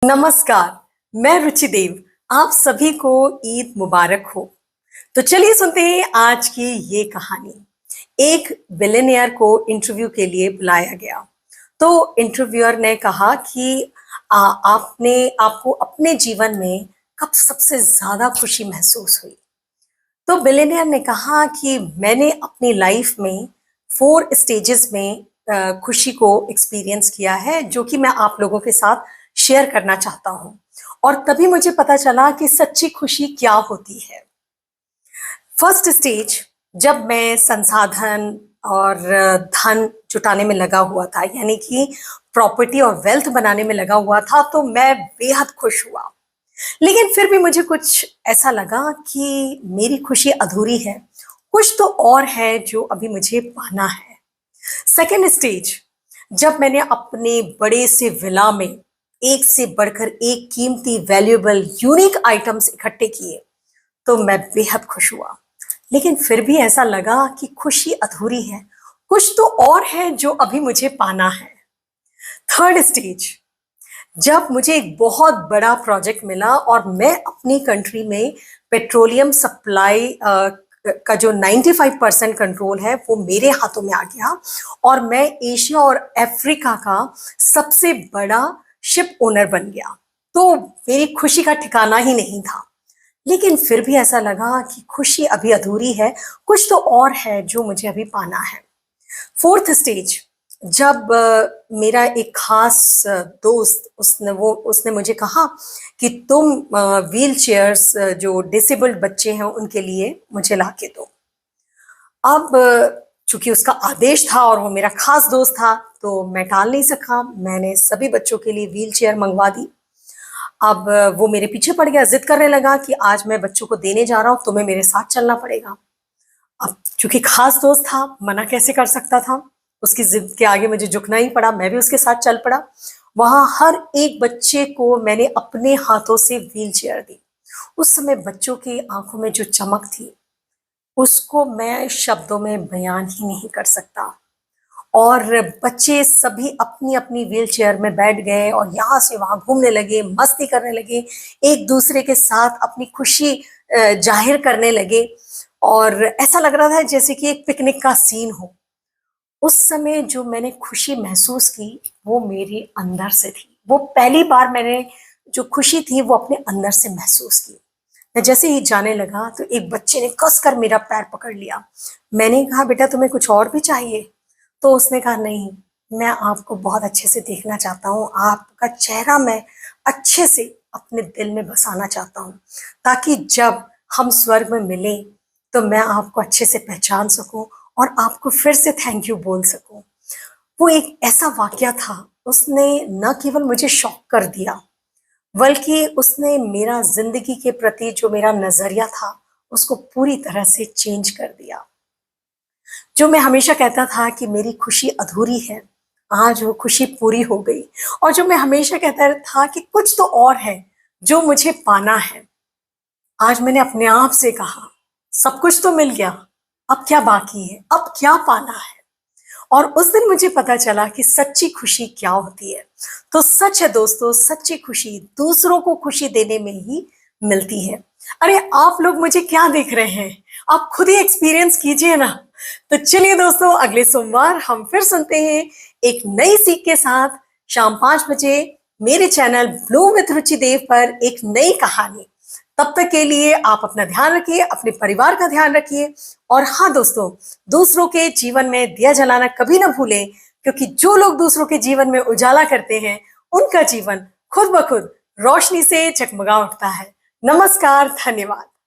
नमस्कार, मैं रुचि देव। आप सभी को ईद मुबारक हो। तो चलिए सुनते हैं आज की ये कहानी। एक बिलियनियर को इंटरव्यू के लिए बुलाया गया। तो इंटरव्यूअर ने कहा कि आपने आपको अपने जीवन में कब सबसे ज़्यादा खुशी महसूस हुई? तो बिलियनियर ने कहा कि मैंने अपनी लाइफ में 4 स्टेजेस में खुशी को एक्सपीरियंस किया है, जो कि मैं आप लोगों के साथ शेयर करना चाहता हूँ। और तभी मुझे पता चला कि सच्ची खुशी क्या होती है। फर्स्ट स्टेज, जब मैं संसाधन और धन जुटाने में लगा हुआ था, यानी कि प्रॉपर्टी और वेल्थ बनाने में लगा हुआ था, तो मैं बेहद खुश हुआ। लेकिन फिर भी मुझे कुछ ऐसा लगा कि मेरी खुशी अधूरी है। कुछ तो और है जो अभी मुझे पाना है। सेकंड स्टेज, जब मैंने अपने बड़े से विला में एक से बढ़कर एक कीमती, वैल्यूएबल, यूनिक आइटम्स इकट्ठे किए, तो मैं बेहद खुश हुआ। लेकिन फिर भी ऐसा लगा कि खुशी अधूरी है। कुछ तो और है जो अभी मुझे पाना है। थर्ड स्टेज, जब मुझे एक बहुत बड़ा प्रोजेक्ट मिला और मैं अपनी कंट्री में पेट्रोलियम सप्लाई का जो 95% कंट्रोल है वो मेरे हाथों में आ गया, और मैं एशिया और अफ्रीका का सबसे बड़ा शिप ओनर बन गया। तो मेरी खुशी का ठिकाना ही नहीं था। लेकिन फिर भी ऐसा लगा कि खुशी अभी अधूरी है। कुछ तो और है जो मुझे अभी पाना है। फोर्थ स्टेज, जब मेरा एक खास दोस्त, उसने मुझे कहा कि तुम व्हील चेयर्स, जो डिसेबल्ड बच्चे हैं उनके लिए मुझे ला के दो। अब चूंकि उसका आदेश था और वो मेरा खास दोस्त था, तो मैं टाल नहीं सका। मैंने सभी बच्चों के लिए व्हील चेयर मंगवा दी। अब वो मेरे पीछे पड़ गया, जिद करने लगा कि आज मैं बच्चों को देने जा रहा हूँ, तुम्हें मेरे साथ चलना पड़ेगा। अब चूंकि खास दोस्त था, मना कैसे कर सकता था। उसकी जिद के आगे मुझे झुकना ही पड़ा। मैं भी उसके साथ चल पड़ा। वहां हर एक बच्चे को मैंने अपने हाथों से व्हील चेयर दी। उस समय बच्चों की आंखों में जो चमक थी, उसको मैं शब्दों में बयान ही नहीं कर सकता। और बच्चे सभी अपनी अपनी व्हील चेयर में बैठ गए और यहाँ से वहां घूमने लगे, मस्ती करने लगे, एक दूसरे के साथ अपनी खुशी जाहिर करने लगे। और ऐसा लग रहा था जैसे कि एक पिकनिक का सीन हो। उस समय जो मैंने खुशी महसूस की, वो मेरे अंदर से थी। वो पहली बार मैंने जो खुशी थी वो अपने अंदर से महसूस की। मैं जैसे ही जाने लगा तो एक बच्चे ने कस कर मेरा पैर पकड़ लिया। मैंने कहा, बेटा तुम्हें कुछ और भी चाहिए? तो उसने कहा, नहीं, मैं आपको बहुत अच्छे से देखना चाहता हूँ। आपका चेहरा मैं अच्छे से अपने दिल में बसाना चाहता हूँ, ताकि जब हम स्वर्ग में मिलें तो मैं आपको अच्छे से पहचान सकूं और आपको फिर से थैंक यू बोल सकूं। वो एक ऐसा वाकया था, उसने न केवल मुझे शॉक कर दिया, बल्कि उसने मेरा जिंदगी के प्रति जो मेरा नजरिया था, उसको पूरी तरह से चेंज कर दिया। जो मैं हमेशा कहता था कि मेरी खुशी अधूरी है, आज वो खुशी पूरी हो गई। और जो मैं हमेशा कहता था कि कुछ तो और है जो मुझे पाना है, आज मैंने अपने आप से कहा, सब कुछ तो मिल गया, अब क्या बाकी है, अब क्या पाना है। और उस दिन मुझे पता चला कि सच्ची खुशी क्या होती है। तो सच है दोस्तों, सच्ची खुशी दूसरों को खुशी देने में ही मिलती है। अरे आप लोग मुझे क्या देख रहे हैं, आप खुद ही एक्सपीरियंस कीजिए ना। तो चलिए दोस्तों, अगले सोमवार हम फिर सुनते हैं एक नई सीख के साथ, शाम 5 बजे मेरे चैनल ब्लू विथ रुचि देव पर एक नई कहानी। तब तक के लिए आप अपना ध्यान रखिए, अपने परिवार का ध्यान रखिए। और हाँ दोस्तों, दूसरों के जीवन में दिया जलाना कभी ना भूलें, क्योंकि जो लोग दूसरों के जीवन में उजाला करते हैं, उनका जीवन खुद ब खुद रोशनी से जगमगा उठता है। नमस्कार, धन्यवाद।